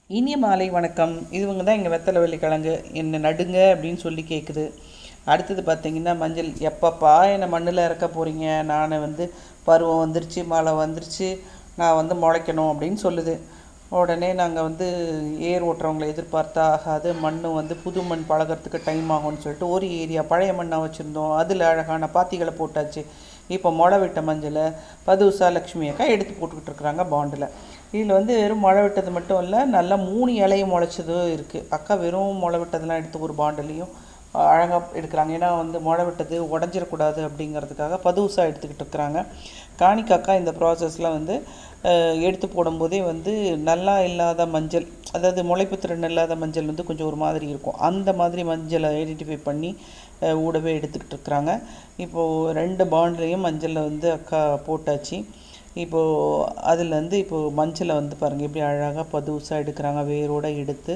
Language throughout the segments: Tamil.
இனிய மாலை வணக்கம். இவங்க தான் எங்கள் வெத்தலை வள்ளி கிழங்கு என்னை நடுங்க அப்படின்னு சொல்லி கேட்குது. அடுத்தது பார்த்திங்கன்னா மஞ்சள், எப்பப்பா என்னை மண்ணில் இறக்க போகிறீங்க, நான் பருவம் வந்துருச்சு, மழை வந்துருச்சு, நான் முளைக்கணும் அப்படின்னு சொல்லுது. உடனே நாங்கள் ஏர் ஓட்டுறவங்களை எதிர்பார்த்தா ஆகாது, மண் புது மண் பழகிறதுக்கு டைம் ஆகும்னு சொல்லிட்டு ஒரு ஏரியா பழைய மண்ணாக வச்சுருந்தோம். அதில் அழகான பாத்திகளை போட்டாச்சு. இப்போ முளை விட்ட மஞ்சளை பதுசா லக்ஷ்மி அக்கா எடுத்து போட்டுக்கிட்டு இருக்கிறாங்க பாண்டில். இதில் வெறும் முளை விட்டது மட்டும் இல்லை, நல்லா 3 இலையும் முளைச்சதும் இருக்குது. அக்கா வெறும் முளை விட்டதெல்லாம் எடுத்து ஒரு பாண்டிலையும் அழகாக எடுக்கிறாங்க. ஏன்னா முளை விட்டது உடஞ்சிடக்கூடாது அப்படிங்கிறதுக்காக பதுசாக எடுத்துக்கிட்டு இருக்கிறாங்க. காணிக்காக்கா இந்த ப்ராசஸில் எடுத்து போடும்போதே நல்லா இல்லாத மஞ்சள், அதாவது முளைப்பு திறன் இல்லாத மஞ்சள் கொஞ்சம் ஒரு மாதிரி இருக்கும். அந்த மாதிரி மஞ்சளை ஐடென்டிஃபை பண்ணி ஊடவே எடுத்துக்கிட்டு இருக்கிறாங்க. இப்போது 2 பாண்ட்லேயும் மஞ்சளில் அக்கா போட்டாச்சு. இப்போது அதில் இப்போது மஞ்சளை பாருங்கள் எப்படி அழகாக பதுசாக எடுக்கிறாங்க. வேரோடு எடுத்து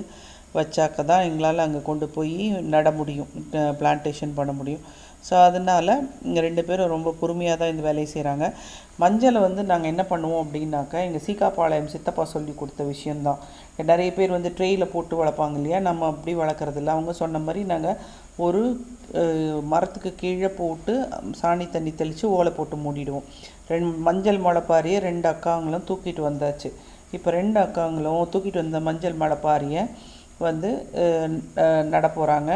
வச்சாக்க தான் எங்களால் அங்கே கொண்டு போய் நட முடியும், பிளான்டேஷன் பண்ண முடியும். ஸோ அதனால் இங்கே 2 பேரும் ரொம்ப பொறுமையாக தான் இந்த வேலையை செய்கிறாங்க. மஞ்சளை நாங்கள் என்ன பண்ணுவோம் அப்படின்னாக்கா, எங்கள் சீக்காப்பாளையம் சித்தப்பா சொல்லி கொடுத்த விஷயந்தான். நிறைய பேர் ட்ரெயில் போட்டு வளர்ப்பாங்க இல்லையா, நம்ம அப்படி வளர்க்குறதில்ல. அவங்க சொன்ன மாதிரி நாங்கள் ஒரு மரத்துக்கு கீழே போட்டு சாணி தண்ணி தெளித்து ஓலை போட்டு மூடிடுவோம். மஞ்சள் முளைப்பாரியை 2 அக்காங்களும் தூக்கிட்டு வந்தாச்சு. இப்போ 2 அக்காங்களும் தூக்கிட்டு வந்த மஞ்சள் முளைப்பாரியை நட போகிறாங்க.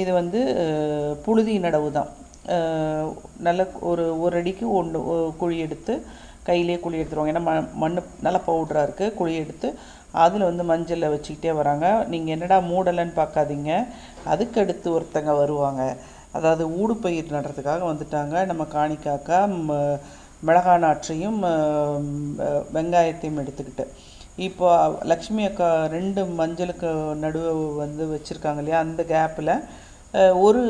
இது புழுதி நடவு தான். நல்ல ஒரு அடிக்கு 1 குழி எடுத்து கையிலே குழி எடுத்துருவாங்க. ஏன்னா மண் நல்லா பவுடராக இருக்குது. குழி எடுத்து அதில் மஞ்சளை வச்சுக்கிட்டே வராங்க. நீங்கள் என்னடா மூடலைன்னு பார்க்காதீங்க, அதுக்கடுத்து ஒருத்தங்க வருவாங்க. அதாவது ஊடுபயிர் நடுறதுக்காக வந்துட்டாங்க. நம்ம காணிக்காக்கா மிளகாய் நாற்றையும் வெங்காயத்தையும் எடுத்துக்கிட்டு, இப்போ லக்ஷ்மி அக்கா 2 மஞ்சளுக்கு நடுவை வச்சுருக்காங்க இல்லையா, அந்த கேப்பில் ஒரு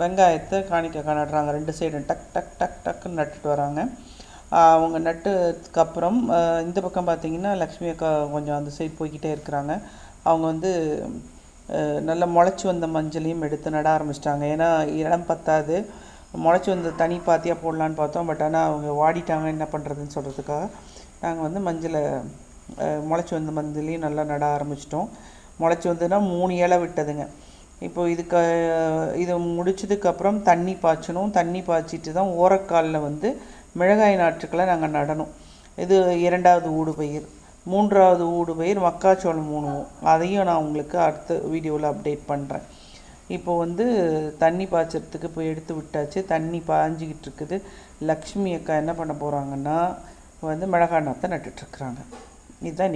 வெங்காயத்தை காணிக்காக்கா நடுறாங்க. 2 சைடும் டக் டக் டக் டக்குன்னு நட்டுட்டு வராங்க. அவங்க நட்டதுக்கப்புறம் இந்த பக்கம் பார்த்திங்கன்னா லக்ஷ்மி அக்கா கொஞ்சம் அந்த சைடு போய்கிட்டே இருக்கிறாங்க. அவங்க நல்லா முளைச்சி வந்த மஞ்சளையும் எடுத்து நட ஆரம்பிச்சிட்டாங்க. ஏன்னா இடம் பத்தாது, முளைச்சி வந்த தனி பாத்தியாக போடலான்னு பார்த்தோம். பட் ஆனால் அவங்க வாடிட்டாங்க, என்ன பண்ணுறதுன்னு சொல்கிறதுக்காக நாங்கள் மஞ்சளை முளைச்சி வந்த மஞ்சளையும் நல்லா நட ஆரம்பிச்சிட்டோம். முளைச்சி வந்ததுன்னா 3 இலை விட்டதுங்க. இப்போ இதை முடிச்சதுக்கப்புறம் தண்ணி பாய்ச்சணும். தண்ணி பாய்ச்சிட்டு தான் ஓரக்காலில் மிளகாய் நாற்றுக்களை நாங்கள் நடணும். இது 2வது ஊடுபயிர். 3வது ஊடுபயிர் மக்காச்சோளம் ஊணுவோம். அதையும் நான் உங்களுக்கு அடுத்த வீடியோவில் அப்டேட் பண்ணுறேன். இப்போ தண்ணி பாய்ச்சறதுக்கு போய் எடுத்து விட்டாச்சு. தண்ணி பாய்ஞ்சிக்கிட்டு இருக்குது. லக்ஷ்மி அக்கா என்ன பண்ண போகிறாங்கன்னா மிளகாய் நாற்றை நட்டுட்ருக்குறாங்க. இதுதான்